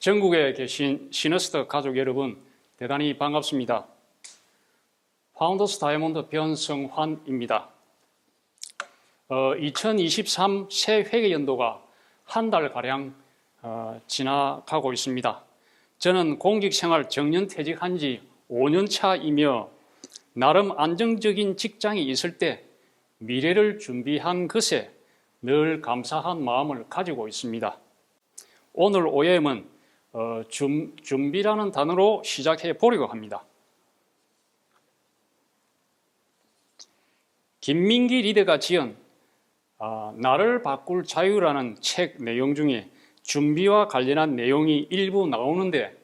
전국에 계신 시너스트 가족 여러분, 대단히 반갑습니다. 파운더스 다이아몬드 변성환입니다. 2023 새 회계연도가 한 달가량 지나가고 있습니다. 저는 공직생활 정년퇴직한 지 5년 차이며 나름 안정적인 직장이 있을 때 미래를 준비한 것에 늘 감사한 마음을 가지고 있습니다. 오늘 OM은 준비라는 단어로 시작해 보려고 합니다. 김민기 리더가 지은 나를 바꿀 자유라는 책 내용 중에 준비와 관련한 내용이 일부 나오는데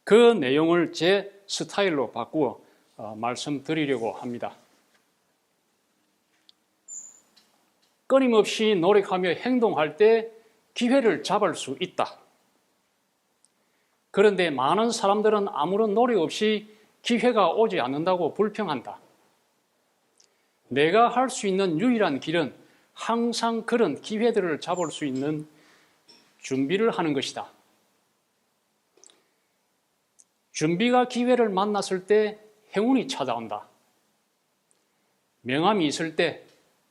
그 내용을 제 스타일로 바꾸어 말씀드리려고 합니다. 끊임없이 노력하며 행동할 때 기회를 잡을 수 있다. 그런데 많은 사람들은 아무런 노력 없이 기회가 오지 않는다고 불평한다. 내가 할 수 있는 유일한 길은 항상 그런 기회들을 잡을 수 있는 준비를 하는 것이다. 준비가 기회를 만났을 때 행운이 찾아온다. 명함이 있을 때,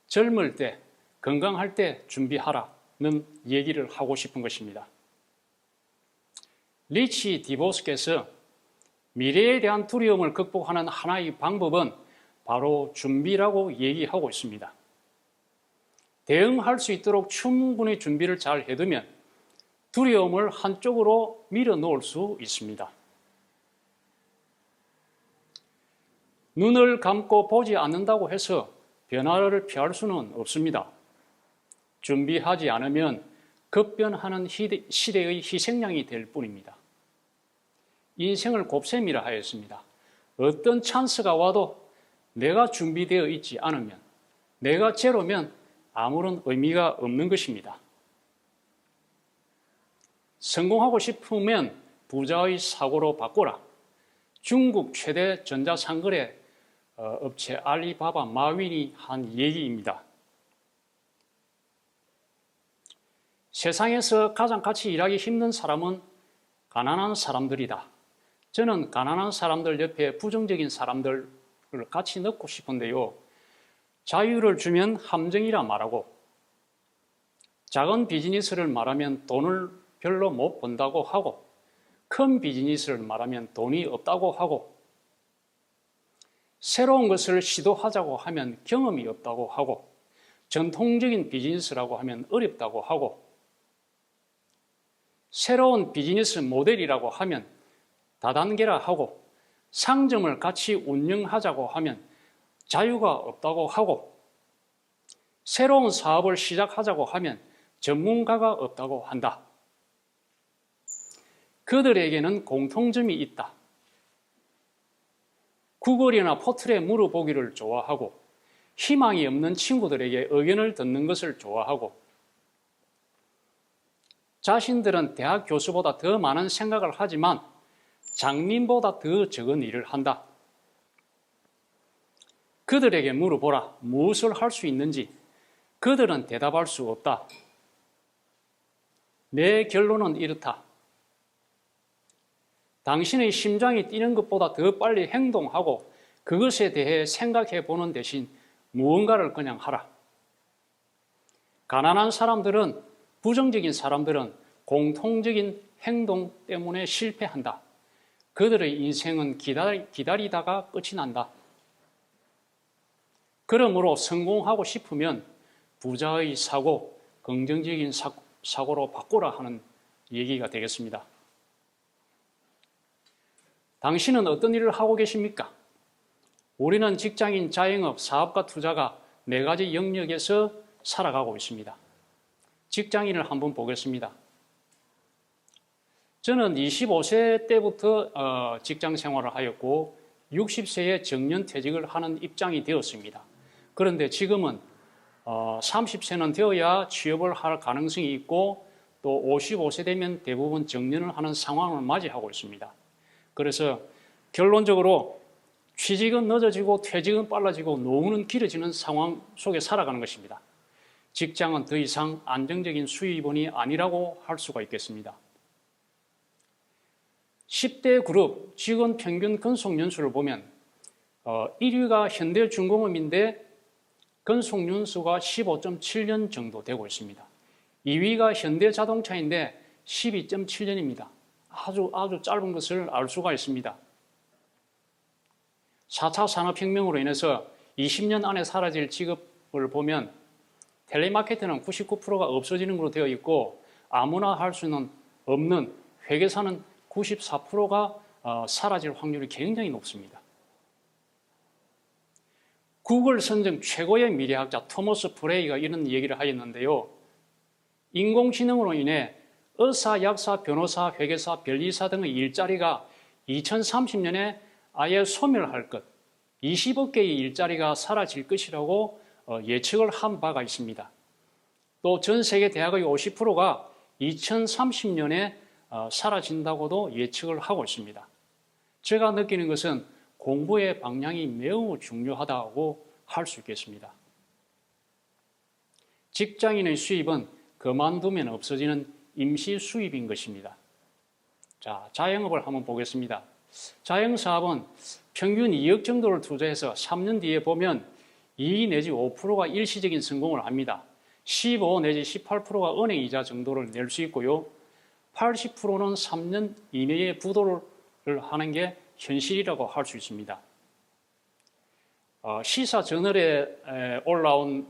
젊을 때, 건강할 때 준비하라는 얘기를 하고 싶은 것입니다. 리치 디보스께서 미래에 대한 두려움을 극복하는 하나의 방법은 바로 준비라고 얘기하고 있습니다. 대응할 수 있도록 충분히 준비를 잘 해두면 두려움을 한쪽으로 밀어놓을 수 있습니다. 눈을 감고 보지 않는다고 해서 변화를 피할 수는 없습니다. 준비하지 않으면 급변하는 시대의 희생양이 될 뿐입니다. 인생을 곱셈이라 하였습니다. 어떤 찬스가 와도 내가 준비되어 있지 않으면, 내가 제로면 아무런 의미가 없는 것입니다. 성공하고 싶으면 부자의 사고로 바꾸라. 중국 최대 전자상거래 업체 알리바바 마윈이 한 얘기입니다. 세상에서 가장 같이 일하기 힘든 사람은 가난한 사람들이다. 저는 가난한 사람들 옆에 부정적인 사람들을 같이 넣고 싶은데요. 자유를 주면 함정이라 말하고 작은 비즈니스를 말하면 돈을 별로 못 번다고 하고 큰 비즈니스를 말하면 돈이 없다고 하고 새로운 것을 시도하자고 하면 경험이 없다고 하고 전통적인 비즈니스라고 하면 어렵다고 하고 새로운 비즈니스 모델이라고 하면 다단계라 하고 상점을 같이 운영하자고 하면 자유가 없다고 하고 새로운 사업을 시작하자고 하면 전문가가 없다고 한다. 그들에게는 공통점이 있다. 구글이나 포털에 물어보기를 좋아하고 희망이 없는 친구들에게 의견을 듣는 것을 좋아하고 자신들은 대학 교수보다 더 많은 생각을 하지만 장님보다 더 적은 일을 한다. 그들에게 물어보라. 무엇을 할 수 있는지. 그들은 대답할 수 없다. 내 결론은 이렇다. 당신의 심장이 뛰는 것보다 더 빨리 행동하고 그것에 대해 생각해 보는 대신 무언가를 그냥 하라. 가난한 사람들은, 부정적인 사람들은 공통적인 행동 때문에 실패한다. 그들의 인생은 기다리다가 끝이 난다. 그러므로 성공하고 싶으면 부자의 사고, 긍정적인 사고로 바꾸라 하는 얘기가 되겠습니다. 당신은 어떤 일을 하고 계십니까? 우리는 직장인, 자영업, 사업가, 투자가 4가지 영역에서 살아가고 있습니다. 직장인을 한번 보겠습니다. 저는 25세 때부터 직장 생활을 하였고 60세에 정년퇴직을 하는 입장이 되었습니다. 그런데 지금은 30세는 되어야 취업을 할 가능성이 있고 또 55세 되면 대부분 정년을 하는 상황을 맞이하고 있습니다. 그래서 결론적으로 취직은 늦어지고 퇴직은 빨라지고 노후는 길어지는 상황 속에 살아가는 것입니다. 직장은 더 이상 안정적인 수입원이 아니라고 할 수가 있겠습니다. 10대 그룹 직원 평균 근속 연수를 보면 1위가 현대중공업인데 근속 연수가 15.7년 정도 되고 있습니다. 2위가 현대자동차인데 12.7년입니다. 아주 짧은 것을 알 수가 있습니다. 4차 산업혁명으로 인해서 20년 안에 사라질 직업을 보면 텔레마케터는 99%가 없어지는 것으로 되어 있고 아무나 할 수는 없는 회계사는 94%가 사라질 확률이 굉장히 높습니다. 구글 선정 최고의 미래학자 토머스 프레이가 이런 얘기를 하였는데요. 인공지능으로 인해 의사, 약사, 변호사, 회계사, 변리사 등의 일자리가 2030년에 아예 소멸할 것, 20억 개의 일자리가 사라질 것이라고 예측을 한 바가 있습니다. 또 전 세계 대학의 50%가 2030년에 사라진다고도 예측을 하고 있습니다. 제가 느끼는 것은 공부의 방향이 매우 중요하다고 할 수 있겠습니다. 직장인의 수입은 그만두면 없어지는 임시 수입인 것입니다. 자, 자영업을 한번 보겠습니다. 자영사업은 평균 2억 정도를 투자해서 3년 뒤에 보면 2 내지 5%가 일시적인 성공을 합니다. 15 내지 18%가 은행 이자 정도를 낼 수 있고요. 80%는 3년 이내에 부도를 하는 게 현실이라고 할 수 있습니다. 시사 저널에 올라온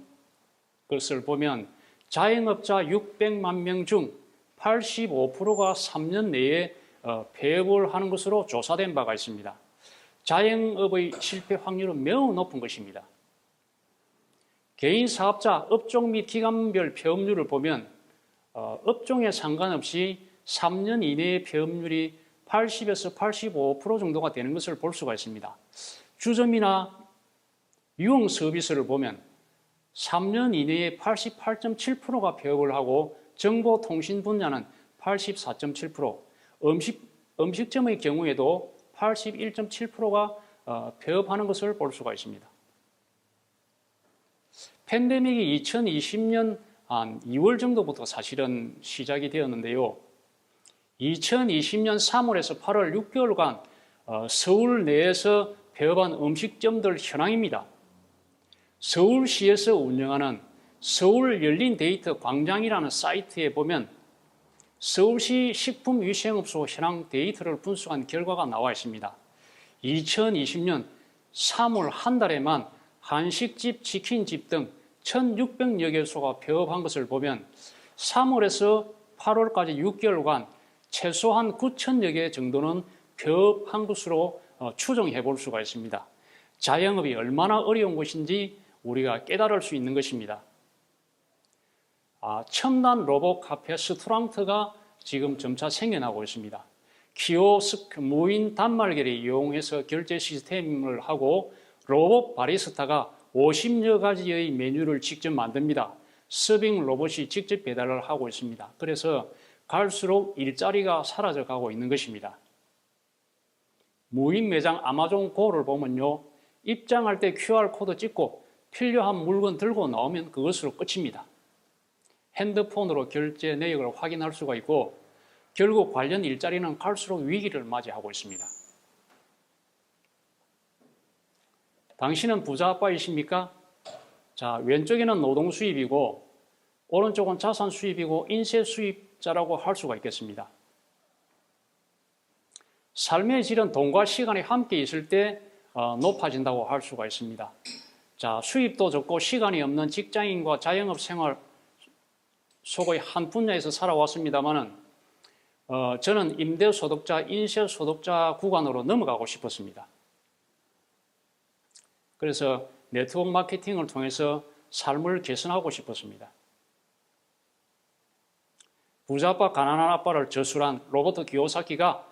것을 보면 자영업자 600만 명 중 85%가 3년 내에 폐업을 하는 것으로 조사된 바가 있습니다. 자영업의 실패 확률은 매우 높은 것입니다. 개인 사업자 업종 및 기간별 폐업률을 보면 업종에 상관없이 3년 이내의 폐업률이 80에서 85% 정도가 되는 것을 볼 수가 있습니다. 주점이나 유흥 서비스를 보면 3년 이내에 88.7%가 폐업을 하고 정보통신 분야는 84.7%, 음식점의 경우에도 81.7%가 폐업하는 것을 볼 수가 있습니다. 팬데믹이 2020년 한 2월 정도부터 사실은 시작이 되었는데요. 2020년 3월에서 8월 6개월간 서울 내에서 폐업한 음식점들 현황입니다. 서울시에서 운영하는 서울 열린 데이터 광장이라는 사이트에 보면 서울시 식품위생업소 현황 데이터를 분석한 결과가 나와 있습니다. 2020년 3월 한 달에만 한식집, 치킨집 등 1,600여 개소가 폐업한 것을 보면 3월에서 8월까지 6개월간 최소한 9,000여 개 정도는 폐업한 것으로 추정해 볼 수가 있습니다. 자영업이 얼마나 어려운 것인지 우리가 깨달을 수 있는 것입니다. 첨단 로봇 카페 스토랑트가 지금 점차 생겨나고 있습니다. 키오스크, 무인 단말기를 이용해서 결제 시스템을 하고 로봇 바리스타가 50여 가지의 메뉴를 직접 만듭니다. 서빙 로봇이 직접 배달을 하고 있습니다. 그래서 갈수록 일자리가 사라져 가고 있는 것입니다. 무인 매장 아마존 고를 보면요. 입장할 때 QR코드 찍고 필요한 물건 들고 나오면 그것으로 끝입니다. 핸드폰으로 결제 내역을 확인할 수가 있고 결국 관련 일자리는 갈수록 위기를 맞이하고 있습니다. 당신은 부자 아빠이십니까? 자, 왼쪽에는 노동 수입이고 오른쪽은 자산 수입이고 인세 수입자라고 할 수가 있겠습니다. 삶의 질은 돈과 시간이 함께 있을 때 높아진다고 할 수가 있습니다. 자, 수입도 적고 시간이 없는 직장인과 자영업 생활 속의 한 분야에서 살아왔습니다만은 저는 임대소득자, 인세소득자 구간으로 넘어가고 싶었습니다. 그래서 네트워크 마케팅을 통해서 삶을 개선하고 싶었습니다. 부자 아빠, 가난한 아빠를 저술한 로버트 기요사키가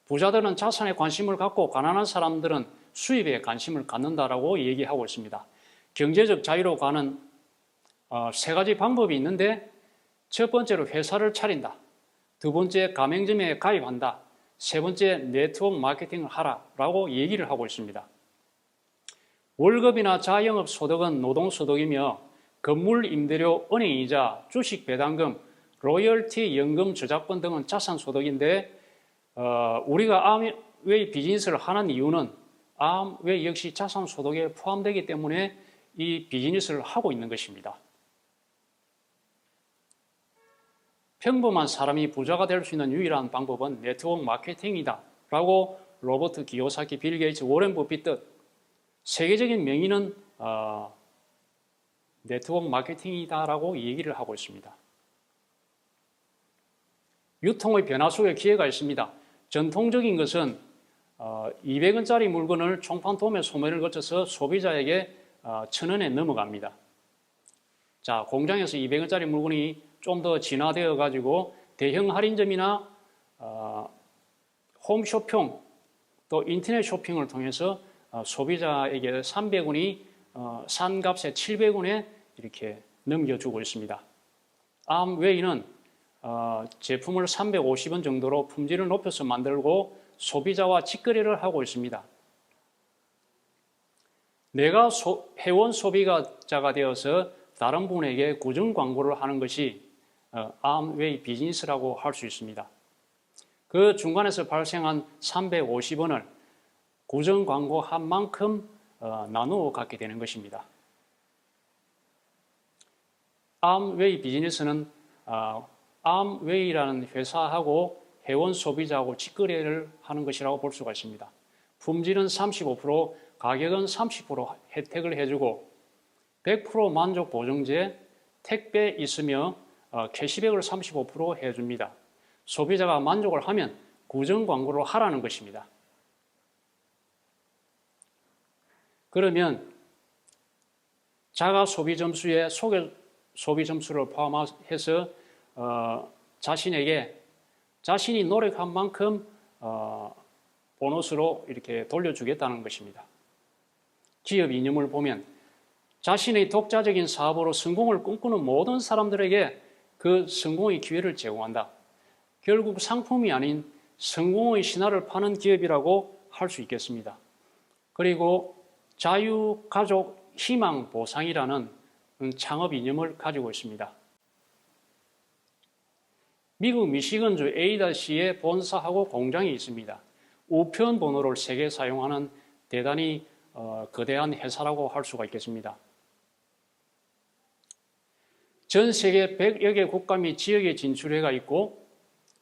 부자들은 자산에 관심을 갖고 가난한 사람들은 수입에 관심을 갖는다라고 얘기하고 있습니다. 경제적 자유로 가는 세 가지 방법이 있는데 첫 번째로 회사를 차린다. 두 번째 가맹점에 가입한다. 세 번째 네트워크 마케팅을 하라라고 얘기를 하고 있습니다. 월급이나 자영업 소득은 노동소득이며 건물 임대료, 은행이자, 주식 배당금, 로열티, 연금, 저작권 등은 자산소득인데 우리가 암웨이 비즈니스를 하는 이유는 암웨이 역시 자산소득에 포함되기 때문에 이 비즈니스를 하고 있는 것입니다. 평범한 사람이 부자가 될 수 있는 유일한 방법은 네트워크 마케팅이다 라고 로버트 기요사키, 빌 게이츠, 워렌 버핏 등 세계적인 명의는 네트워크 마케팅이다라고 얘기를 하고 있습니다. 유통의 변화 속에 기회가 있습니다. 전통적인 것은 200원짜리 물건을 총판 도매 소매를 거쳐서 소비자에게 1,000원에 넘어갑니다. 자, 공장에서 200원짜리 물건이 좀 더 진화되어 가지고 대형 할인점이나 홈쇼핑 또 인터넷 쇼핑을 통해서 소비자에게 300원이 산 값에 700원에 이렇게 넘겨주고 있습니다. 암웨이는 제품을 350원 정도로 품질을 높여서 만들고 소비자와 직거래를 하고 있습니다. 내가 회원 소비자가 되어서 다른 분에게 고정 광고를 하는 것이 암웨이 비즈니스라고 할 수 있습니다. 그 중간에서 발생한 350원을 고정 광고 한 만큼 나누어 갖게 되는 것입니다. 암웨이 비즈니스는 암웨이라는 회사하고 회원 소비자하고 직거래를 하는 것이라고 볼 수가 있습니다. 품질은 35%, 가격은 30% 혜택을 해주고 100% 만족 보증제, 택배 있으며 캐시백을 35% 해줍니다. 소비자가 만족을 하면 고정 광고를 하라는 것입니다. 그러면 자가 소비 점수에 소비 점수를 포함해서 자신이 노력한 만큼 보너스로 이렇게 돌려주겠다는 것입니다. 기업 이념을 보면 자신의 독자적인 사업으로 성공을 꿈꾸는 모든 사람들에게 그 성공의 기회를 제공한다. 결국 상품이 아닌 성공의 신화를 파는 기업이라고 할 수 있겠습니다. 그리고 자유, 가족, 희망, 보상이라는 창업 이념을 가지고 있습니다. 미국 미시건주 A다시에 본사하고 공장이 있습니다. 우편 번호를 3개 사용하는 대단히 거대한 회사라고 할 수가 있겠습니다. 전 세계 100여 개 국가 및 지역에 진출해가 있고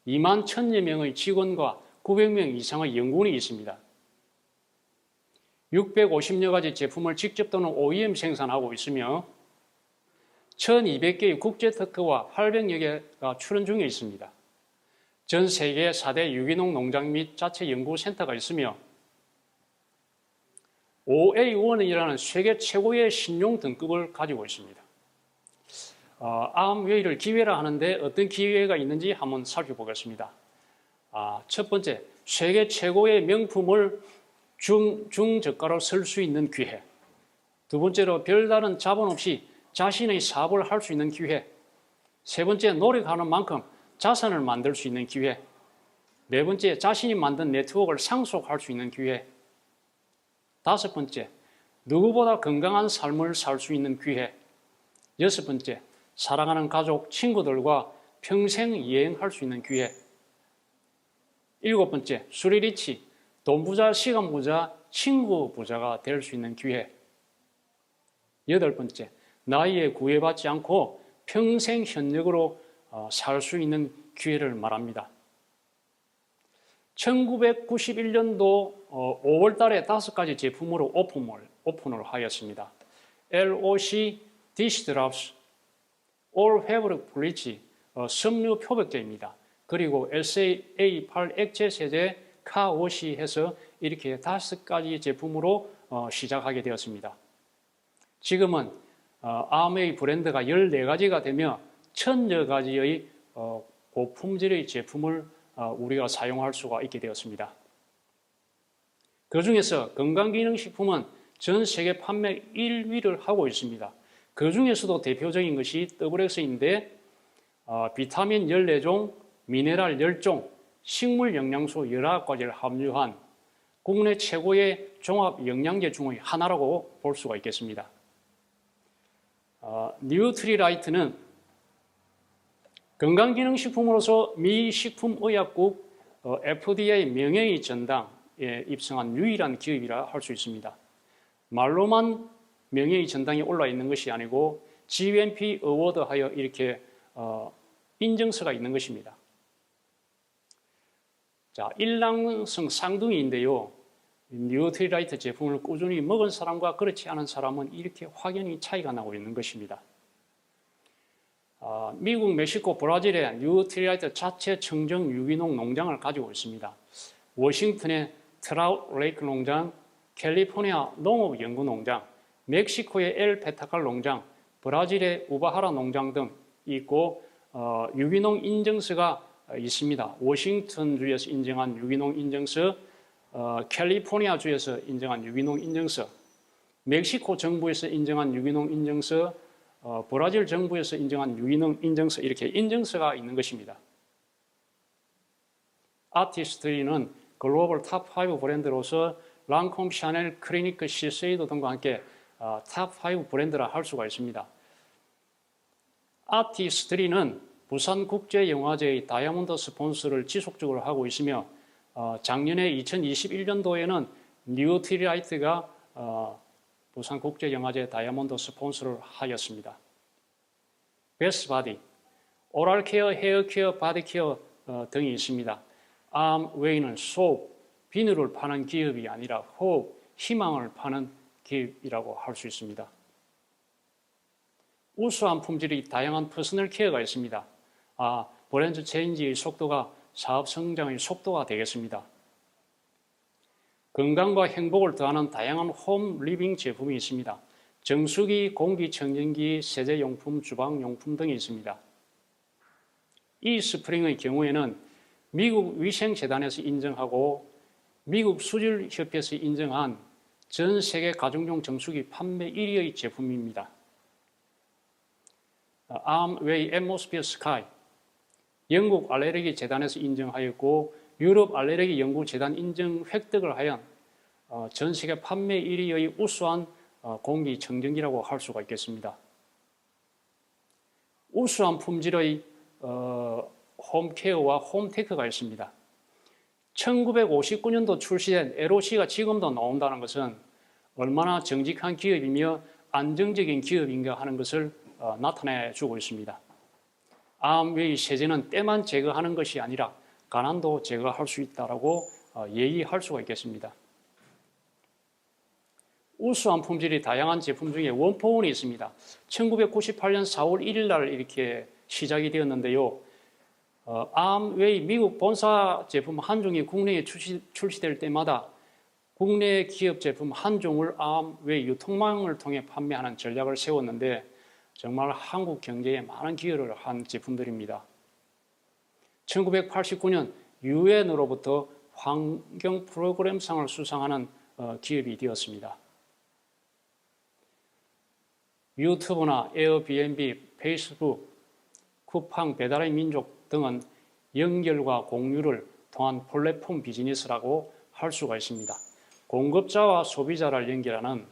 2만 1,000여 명의 직원과 900명 이상의 연구원이 있습니다. 650여 가지 제품을 직접 또는 OEM 생산하고 있으며 1,200개의 국제 특허와 800여 개가 출원 중에 있습니다. 전 세계 4대 유기농 농장 및 자체 연구센터가 있으며 OA1이라는 세계 최고의 신용 등급을 가지고 있습니다. 암웨이를 기회라 하는데 어떤 기회가 있는지 한번 살펴보겠습니다. 첫 번째, 세계 최고의 명품을 중저가로 살 수 있는 기회. 두 번째로, 별다른 자본 없이 자신의 사업을 할 수 있는 기회. 세 번째, 노력하는 만큼 자산을 만들 수 있는 기회. 네 번째, 자신이 만든 네트워크를 상속할 수 있는 기회. 다섯 번째, 누구보다 건강한 삶을 살 수 있는 기회. 여섯 번째, 사랑하는 가족, 친구들과 평생 여행할 수 있는 기회. 일곱 번째, 수리리치, 돈 부자, 시간 부자, 친구 부자가 될 수 있는 기회. 여덟 번째, 나이에 구애받지 않고 평생 현역으로 살 수 있는 기회를 말합니다. 1991년도 5월 달에 5가지 제품으로 오픈을 하였습니다. LOC Dish Drops, All Fabric Bleach, 섬유 표백제입니다. 그리고 SA8 액체 세제, 카워시 해서 이렇게 5가지 제품으로 시작하게 되었습니다. 지금은 암웨이 브랜드가 14가지가 되며 1,000여 가지의 고품질의 제품을 우리가 사용할 수가 있게 되었습니다. 그 중에서 건강기능식품은 전 세계 판매 1위를 하고 있습니다. 그 중에서도 대표적인 것이 WX인데 비타민 14종, 미네랄 10종, 식물 영양소 19가지를 함유한 국내 최고의 종합 영양제 중의 하나라고 볼 수가 있겠습니다. 뉴트리라이트는 건강기능식품으로서 미 식품의약국 FDA 명예의 전당에 입성한 유일한 기업이라 할 수 있습니다. 말로만 명예의 전당에 올라 있는 것이 아니고 GMP 어워드하여 이렇게 인증서가 있는 것입니다. 자, 일랑성 쌍둥이인데요. 뉴트리라이트 제품을 꾸준히 먹은 사람과 그렇지 않은 사람은 이렇게 확연히 차이가 나고 있는 것입니다. 미국, 멕시코, 브라질에 뉴트리라이트 자체 청정 유기농 농장을 가지고 있습니다. 워싱턴의 트라우트 레이크 농장, 캘리포니아 농업연구농장, 멕시코의 엘 페타칼 농장, 브라질의 우바하라 농장 등 있고 유기농 인증서가 있습니다. 워싱턴주에서 인정한 유기농 인증서, 캘리포니아주에서 인정한 유기농 인증서, 멕시코 정부에서 인정한 유기농 인증서, 브라질 정부에서 인정한 유기농 인증서 이렇게 인증서가 있는 것입니다. 아티스트리는 글로벌 탑5 브랜드로서 랑콤, 샤넬, 크리니크, 시세이도 등과 함께 탑5 브랜드라 할 수가 있습니다. 아티스트리는 부산국제영화제의 다이아몬드 스폰서를 지속적으로 하고 있으며 작년에 2021년도에는 뉴트리라이트가 부산국제영화제 다이아몬드 스폰서를 하였습니다. 베스트바디, 오랄케어, 헤어케어, 바디케어 등이 있습니다. 암웨이는 소업, 비누를 파는 기업이 아니라 호흡, 희망을 파는 기업이라고 할 수 있습니다. 우수한 품질의 다양한 퍼스널 케어가 있습니다. 브랜드 체인지의 속도가 사업 성장의 속도가 되겠습니다. 건강과 행복을 더하는 다양한 홈 리빙 제품이 있습니다. 정수기, 공기청정기, 세제용품, 주방용품 등이 있습니다. 이 스프링의 경우에는 미국 위생재단에서 인정하고 미국 수질협회에서 인정한 전 세계 가정용 정수기 판매 1위의 제품입니다. 암웨이 앰모스피어 스카이, 영국 알레르기 재단에서 인정하였고 유럽 알레르기 연구재단 인정 획득을 하여 전 세계 판매 1위의 우수한 공기청정기라고 할 수가 있겠습니다. 우수한 품질의 홈케어와 홈테크가 있습니다. 1959년도 출시된 LOC가 지금도 나온다는 것은 얼마나 정직한 기업이며 안정적인 기업인가 하는 것을 나타내 주고 있습니다. 암웨이 세제는 때만 제거하는 것이 아니라 가난도 제거할 수 있다고 얘기할 수가 있겠습니다. 우수한 품질의 다양한 제품 중에 원포원이 있습니다. 1998년 4월 1일 날 이렇게 시작이 되었는데요. 암웨이 미국 본사 제품 한 종이 국내에 출시될 때마다 국내 기업 제품 한 종을 암웨이 유통망을 통해 판매하는 전략을 세웠는데 정말 한국 경제에 많은 기여를 한 제품들입니다. 1989년 유엔으로부터 환경 프로그램상을 수상하는 기업이 되었습니다. 유튜브나 에어비앤비, 페이스북, 쿠팡, 배달의 민족 등은 연결과 공유를 통한 플랫폼 비즈니스라고 할 수가 있습니다. 공급자와 소비자를 연결하는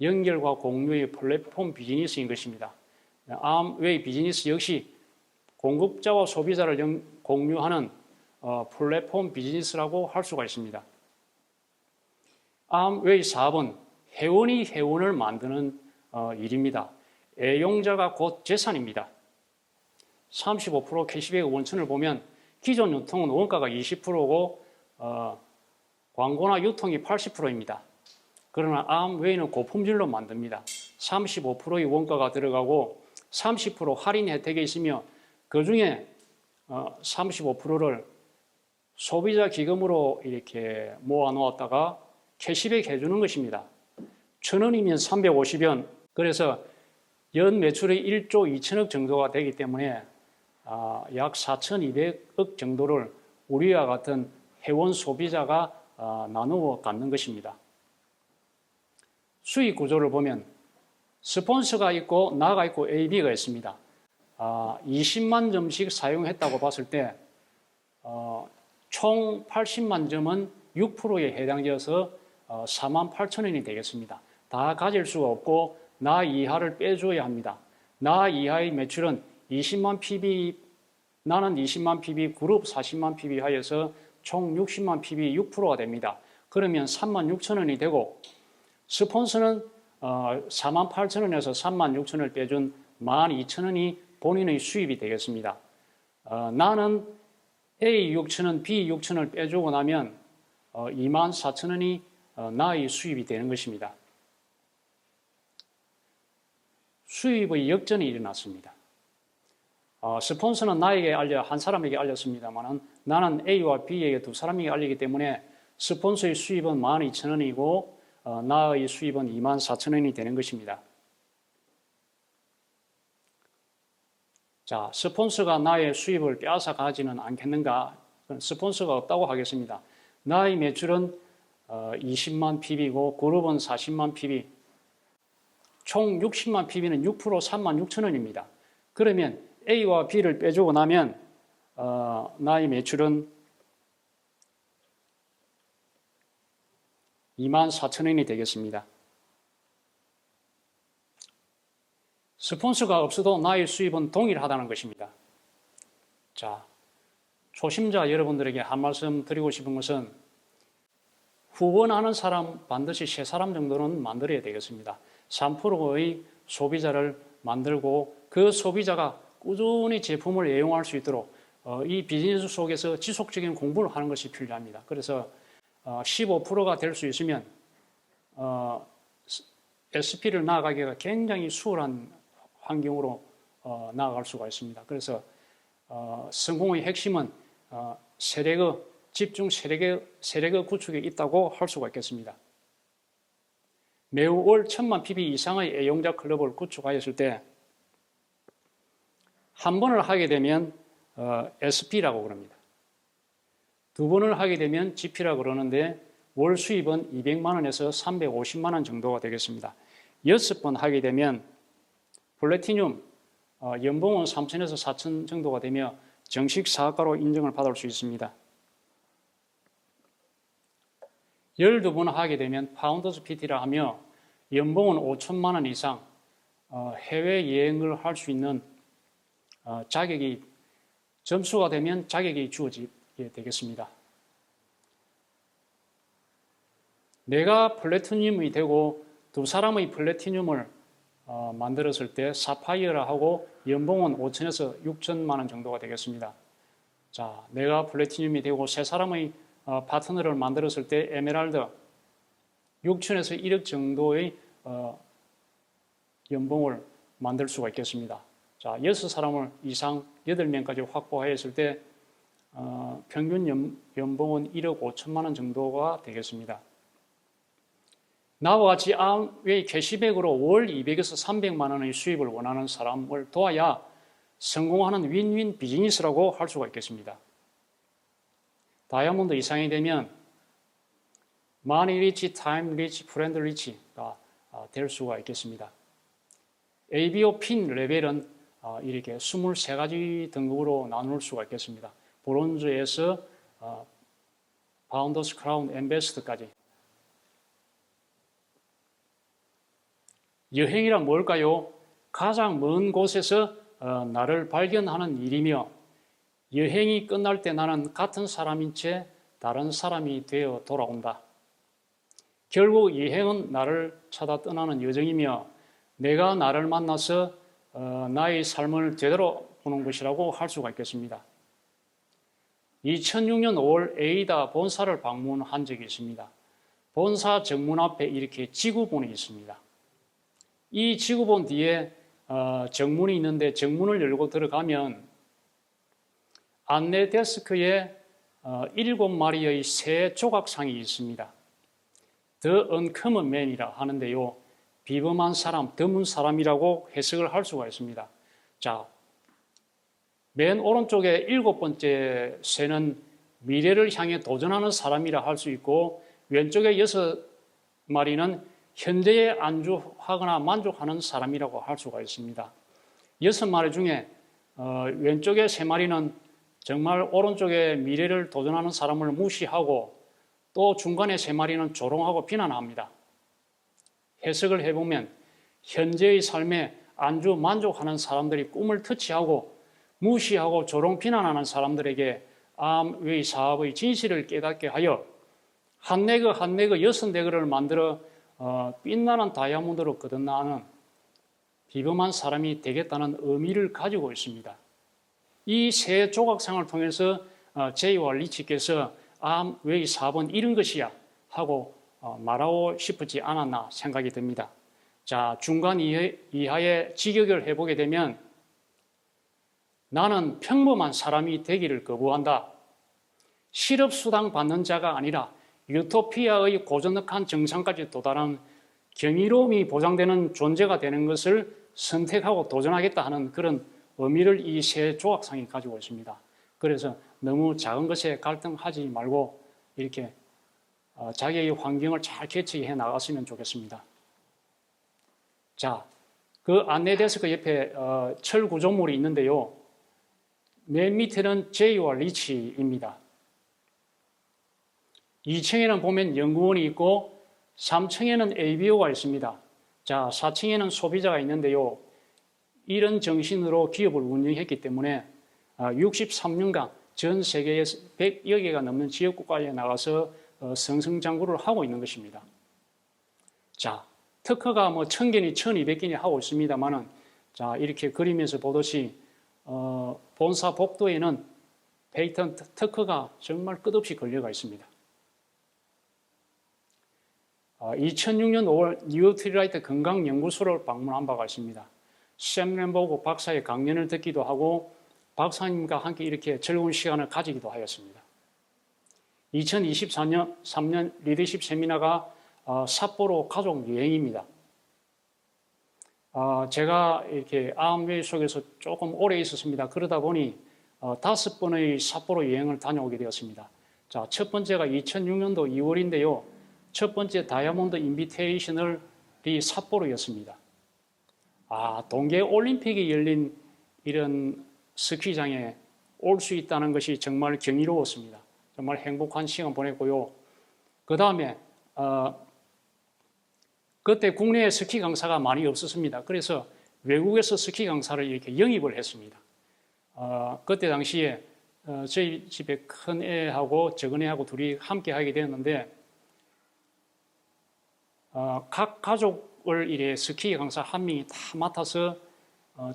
연결과 공유의 플랫폼 비즈니스인 것입니다. 암웨이 비즈니스 역시 공급자와 소비자를 공유하는 플랫폼 비즈니스라고 할 수가 있습니다. 암웨이 사업은 회원이 회원을 만드는 일입니다. 애용자가 곧 재산입니다. 35% 캐시백 원천을 보면 기존 유통은 원가가 20%고 광고나 유통이 80%입니다. 그러나 암웨이는 고품질로 만듭니다. 35%의 원가가 들어가고 30% 할인 혜택이 있으며 그 중에 35%를 소비자 기금으로 이렇게 모아 놓았다가 캐시백 해주는 것입니다. 1,000원이면 350원. 그래서 연 매출이 1조 2천억 정도가 되기 때문에 약 4,200억 정도를 우리와 같은 회원 소비자가 나누어 갖는 것입니다. 수익 구조를 보면 스폰서가 있고 나가 있고 AB가 있습니다. 20만 점씩 사용했다고 봤을 때 총 80만 점은 6%에 해당되어서 48,000원이 되겠습니다. 다 가질 수가 없고 나 이하를 빼줘야 합니다. 나 이하의 매출은 20만 PB 나는 20만 PB, 그룹 40만 PB 하여서 총 60만 PB 6%가 됩니다. 그러면 3만 6천 원이 되고 스폰서는 4만 8천 원에서 3만 6천 원을 빼준 1만 2천 원이 본인의 수입이 되겠습니다. 나는 A 6천 원, B 6천 원을 빼주고 나면 2만 4천 원이 나의 수입이 되는 것입니다. 수입의 역전이 일어났습니다. 스폰서는 나에게 한 사람에게 알렸습니다만 나는 A와 B에게 두 사람에게 알리기 때문에 스폰서의 수입은 12,000원이고 나의 수입은 24,000원이 되는 것입니다. 자, 스폰서가 나의 수입을 빼앗아 가지는 않겠는가? 스폰서가 없다고 하겠습니다. 나의 매출은 20만 PB고 그룹은 40만 PB, 총 60만 PB는 6% 3만 6천 원입니다. 그러면 A와 B를 빼주고 나면 나의 매출은 2만 4천 원이 되겠습니다. 스폰서가 없어도 나의 수입은 동일하다는 것입니다. 자, 초심자 여러분들에게 한 말씀 드리고 싶은 것은 후원하는 사람 반드시 3사람 정도는 만들어야 되겠습니다. 3%의 소비자를 만들고 그 소비자가 꾸준히 제품을 애용할 수 있도록 이 비즈니스 속에서 지속적인 공부를 하는 것이 필요합니다. 그래서 15%가 될 수 있으면 SP를 나아가기가 굉장히 수월한 환경으로 나아갈 수가 있습니다. 그래서 성공의 핵심은 집중 세력의 구축에 있다고 할 수가 있겠습니다. 매우 월 1,000만 PB 이상의 애용자 클럽을 구축하였을 때 한 번을 하게 되면 SP라고 그럽니다. 두 번을 하게 되면 GP라고 그러는데 월 수입은 200만 원에서 350만 원 정도가 되겠습니다. 6번 하게 되면 플래티늄 연봉은 3천에서 4천 정도가 되며 정식 사업가로 인정을 받을 수 있습니다. 12번 하게 되면 파운더스 PT라 하며 연봉은 5천만 원 이상 해외여행을 할 수 있는 자격이 점수가 되면 자격이 주어지게 되겠습니다. 내가 플래티늄이 되고 두 사람의 플래티늄을 만들었을 때 사파이어라 하고 연봉은 5천에서 6천만 원 정도가 되겠습니다. 자, 내가 플래티늄이 되고 세 사람의 파트너를 만들었을 때 에메랄드 6천에서 1억 정도의 연봉을 만들 수가 있겠습니다. 자, 6사람을 이상 8명까지 확보하였을 때 평균 연봉은 1억 5천만 원 정도가 되겠습니다. 나와 같이 암웨이 캐시백으로 월 200에서 300만 원의 수입을 원하는 사람을 도와야 성공하는 윈윈 비즈니스라고 할 수가 있겠습니다. 다이아몬드 이상이 되면 마니 리치, 타임 리치, 프렌드 리치가 될 수가 있겠습니다. ABO 핀 레벨은 이렇게 23가지 등급으로 나눌 수가 있겠습니다. 브론즈에서 파운더스 크라운 엠베스더까지. 여행이란 뭘까요? 가장 먼 곳에서 나를 발견하는 일이며 여행이 끝날 때 나는 같은 사람인 채 다른 사람이 되어 돌아온다. 결국 여행은 나를 찾아 떠나는 여정이며 내가 나를 만나서 나의 삶을 제대로 보는 것이라고 할 수가 있겠습니다. 2006년 5월 에이다 본사를 방문한 적이 있습니다. 본사 정문 앞에 이렇게 지구본이 있습니다. 이 지구본 뒤에 정문이 있는데 정문을 열고 들어가면 안내 데스크에 7마리의 새 조각상이 있습니다. The Uncommon Man이라 하는데요. 비범한 사람, 드문 사람이라고 해석을 할 수가 있습니다. 자, 맨 오른쪽에 7번째 새는 미래를 향해 도전하는 사람이라 할 수 있고 왼쪽에 6마리는 현재에 안주하거나 만족하는 사람이라고 할 수가 있습니다. 6마리 중에 왼쪽에 3마리는 정말 오른쪽에 미래를 도전하는 사람을 무시하고 또 중간에 3마리는 조롱하고 비난합니다. 해석을 해보면 현재의 삶에 안주 만족하는 사람들이 꿈을 터치하고 무시하고 조롱 비난하는 사람들에게 암웨이 사업의 진실을 깨닫게 하여 한 네그 6네그를 만들어 빛나는 다이아몬드로 거듭나는 비범한 사람이 되겠다는 의미를 가지고 있습니다. 이 세 조각상을 통해서 제이와 리치께서 암웨이 사업은 이런 것이야 하고 말하고 싶지 않았나 생각이 듭니다. 자, 중간 이하의 직역을 해보게 되면 나는 평범한 사람이 되기를 거부한다. 실업수당 받는 자가 아니라 유토피아의 고전득한 정상까지 도달한 경이로움이 보장되는 존재가 되는 것을 선택하고 도전하겠다 하는 그런 의미를 이 세 조각상이 가지고 있습니다. 그래서 너무 작은 것에 갈등하지 말고 이렇게 자기의 환경을 잘 개척해 나갔으면 좋겠습니다. 자, 그 안내 데스크 옆에 철 구조물이 있는데요. 맨 밑에는 제이와 리치입니다. 2층에는 보면 연구원이 있고 3층에는 ABO가 있습니다. 자, 4층에는 소비자가 있는데요. 이런 정신으로 기업을 운영했기 때문에 63년간 전 세계에서 100여 개가 넘는 지역 국가에 나가서 승승장구를 하고 있는 것입니다. 자, 특허가 1000개니 1200개니 하고 있습니다만은 자, 이렇게 그림에서 보듯이 본사 복도에는 페이턴트 특허가 정말 끝없이 걸려가 있습니다. 2006년 5월 뉴트리라이트 건강연구소를 방문한 바가 있습니다. 샘 램보고 박사의 강연을 듣기도 하고 박사님과 함께 이렇게 즐거운 시간을 가지기도 하였습니다. 2024년 3년 리더십 세미나가 삿포로 가족 여행입니다. 제가 이렇게 암웨이 속에서 조금 오래 있었습니다. 그러다 보니 5번의 삿포로 여행을 다녀오게 되었습니다. 자, 첫 번째가 2006년도 2월인데요. 첫 번째 다이아몬드 인비테이셔널이 삿포로였습니다. 동계 올림픽이 열린 이런 스키장에 올 수 있다는 것이 정말 경이로웠습니다. 정말 행복한 시간 보냈고요. 그 다음에 그때 국내에 스키 강사가 많이 없었습니다. 그래서 외국에서 스키 강사를 이렇게 영입을 했습니다. 그때 당시에 저희 집에 큰 애하고 적은 애하고 둘이 함께 하게 되었는데 각 가족을 이래 스키 강사 한 명이 다 맡아서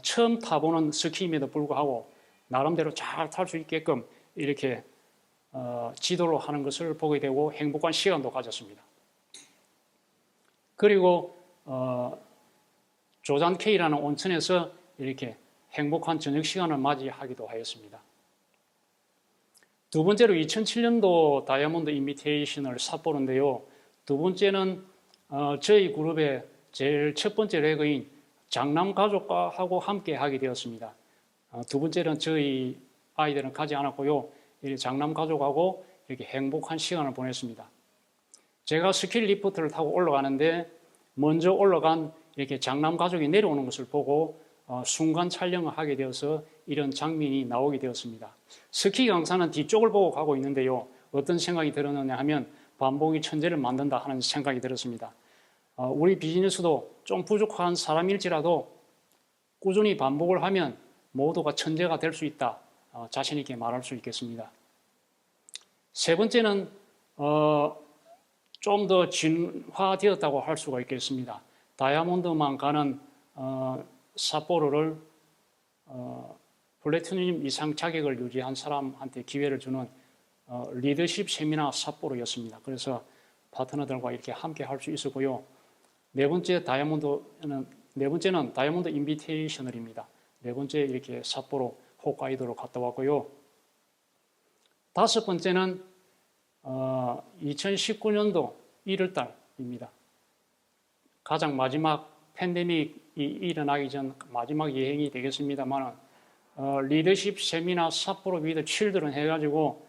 처음 타보는 스키임에도 불구하고 나름대로 잘 탈 수 있게끔 이렇게 지도를 하는 것을 보게 되고 행복한 시간도 가졌습니다. 그리고 조잔케이라는 온천에서 이렇게 행복한 저녁 시간을 맞이하기도 하였습니다. 두 번째로 2007년도 다이아몬드 인비테이셔널 삿포로인데요. 두 번째는 저희 그룹의 제일 첫 번째 레그인 장남 가족하고 함께 하게 되었습니다. 두 번째는 저희 아이들은 가지 않았고요. 장남 가족하고 이렇게 행복한 시간을 보냈습니다. 제가 스키 리프트를 타고 올라가는데 먼저 올라간 이렇게 장남 가족이 내려오는 것을 보고 순간 촬영을 하게 되어서 이런 장면이 나오게 되었습니다. 스키 강사는 뒤쪽을 보고 가고 있는데요. 어떤 생각이 들었느냐 하면 반복이 천재를 만든다 하는 생각이 들었습니다. 우리 비즈니스도 좀 부족한 사람일지라도 꾸준히 반복을 하면 모두가 천재가 될 수 있다. 자신 있게 말할 수 있겠습니다. 세 번째는 좀 더 진화되었다고 할 수가 있겠습니다. 다이아몬드만 가는 삿포로를 플래티늄 이상 자격을 유지한 사람한테 기회를 주는 리더십 세미나 삿포로였습니다. 그래서 파트너들과 이렇게 함께 할 수 있었고요. 네 번째는 다이아몬드 인비테이셔널입니다. 네 번째 이렇게 삿포로 홋카이도로 갔다 왔고요. 다섯 번째는 2019년도 1월 달입니다. 가장 마지막 팬데믹이 일어나기 전 마지막 여행이 되겠습니다만 리더십 세미나 삿포로 위드 칠드런 해가지고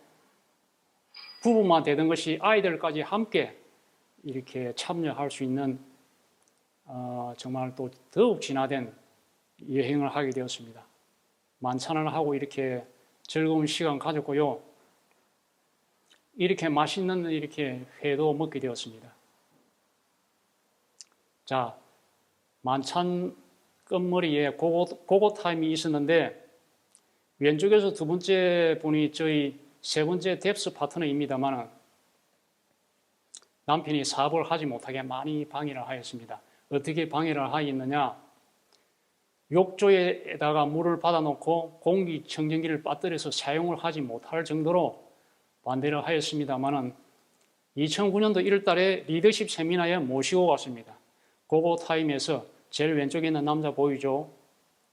부부만 되던 것이 아이들까지 함께 이렇게 참여할 수 있는 정말 또 더욱 진화된 여행을 하게 되었습니다. 만찬을 하고 이렇게 즐거운 시간 가졌고요. 이렇게 맛있는 이렇게 회도 먹게 되었습니다. 자, 만찬 끝머리에 고고 타임이 있었는데 왼쪽에서 두 번째 분이 저희 세 번째 뎁스 파트너입니다만 남편이 사업을 하지 못하게 많이 방해를 하였습니다. 어떻게 방해를 하였느냐? 욕조에다가 물을 받아놓고 공기청정기를 빠뜨려서 사용을 하지 못할 정도로 반대를 하였습니다만 2009년도 1월 달에 리더십 세미나에 모시고 갔습니다. 그거 타임에서 제일 왼쪽에 있는 남자 보이죠?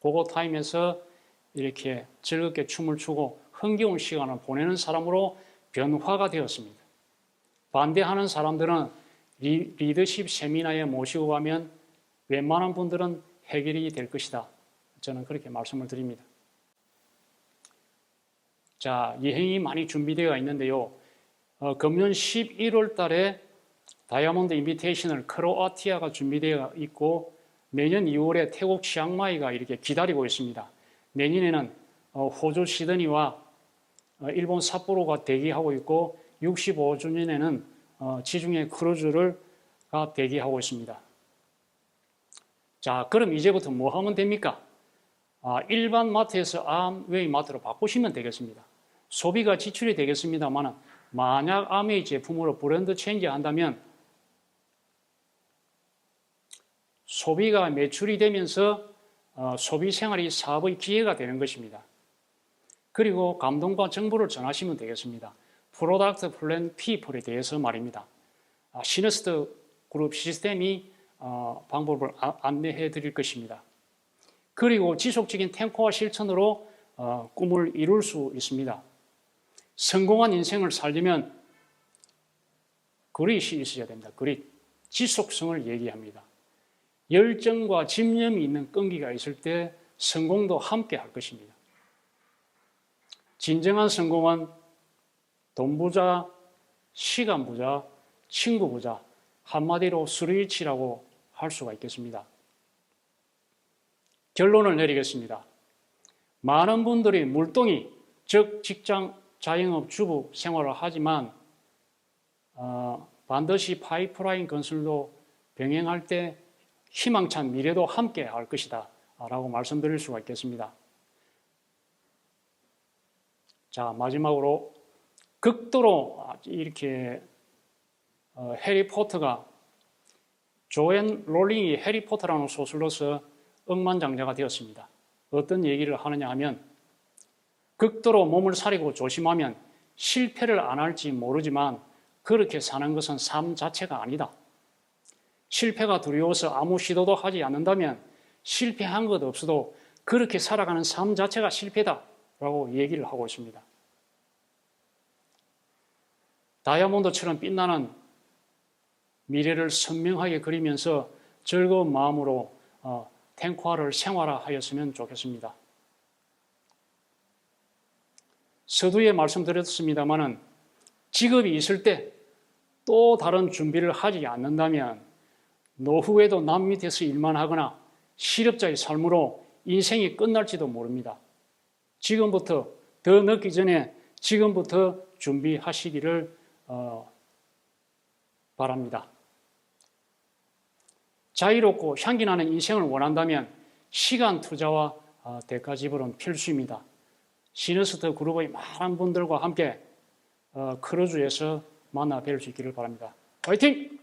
그거 타임에서 이렇게 즐겁게 춤을 추고 흥겨운 시간을 보내는 사람으로 변화가 되었습니다. 반대하는 사람들은 리더십 세미나에 모시고 가면 웬만한 분들은 해결이 될 것이다. 저는 그렇게 말씀을 드립니다. 자, 여행이 많이 준비되어 있는데요. 금년 11월 달에 다이아몬드 인비테이셔널 크로아티아가 준비되어 있고 내년 2월에 태국 치앙마이가 이렇게 기다리고 있습니다. 내년에는 호주 시드니와 일본 삿포로가 대기하고 있고 65주년에는 지중해 크루즈가 대기하고 있습니다. 자, 그럼 이제부터 뭐 하면 됩니까? 일반 마트에서 암웨이 마트로 바꾸시면 되겠습니다. 소비가 지출이 되겠습니다만 만약 암웨이 제품으로 브랜드 체인지 한다면 소비가 매출이 되면서 소비 생활이 사업의 기회가 되는 것입니다. 그리고 감독과 정보를 전하시면 되겠습니다. 프로덕트 플랜 피플에 대해서 말입니다. 시너스트 그룹 시스템이 방법을 안내해 드릴 것입니다. 그리고 지속적인 탱커와 실천으로 꿈을 이룰 수 있습니다. 성공한 인생을 살려면 그릿이 있어야 됩니다. 그릿, 지속성을 얘기합니다. 열정과 집념이 있는 끈기가 있을 때 성공도 함께 할 것입니다. 진정한 성공은 돈 부자, 시간 부자, 친구 부자, 한마디로 스위치라고 할 수가 있겠습니다. 결론을 내리겠습니다. 많은 분들이 물동이, 즉 직장, 자영업, 주부 생활을 하지만 반드시 파이프라인 건설도 병행할 때 희망찬 미래도 함께 할 것이다 라고 말씀드릴 수가 있겠습니다. 자, 마지막으로 극도로 이렇게 해리포터가 조앤 롤링이 해리포터라는 소설로서 억만장자가 되었습니다. 어떤 얘기를 하느냐 하면 극도로 몸을 사리고 조심하면 실패를 안 할지 모르지만 그렇게 사는 것은 삶 자체가 아니다. 실패가 두려워서 아무 시도도 하지 않는다면 실패한 것 없어도 그렇게 살아가는 삶 자체가 실패다라고 얘기를 하고 있습니다. 다이아몬드처럼 빛나는 미래를 선명하게 그리면서 즐거운 마음으로 탱화를 생활화하였으면 좋겠습니다. 서두에 말씀드렸습니다마는 직업이 있을 때 또 다른 준비를 하지 않는다면 노후에도 남 밑에서 일만 하거나 실업자의 삶으로 인생이 끝날지도 모릅니다. 지금부터 더 늦기 전에 지금부터 준비하시기를 바랍니다. 자유롭고 향기나는 인생을 원한다면 시간 투자와 대가 지불은 필수입니다. 시너스트 그룹의 많은 분들과 함께 크루즈에서 만나 뵐 수 있기를 바랍니다. 화이팅!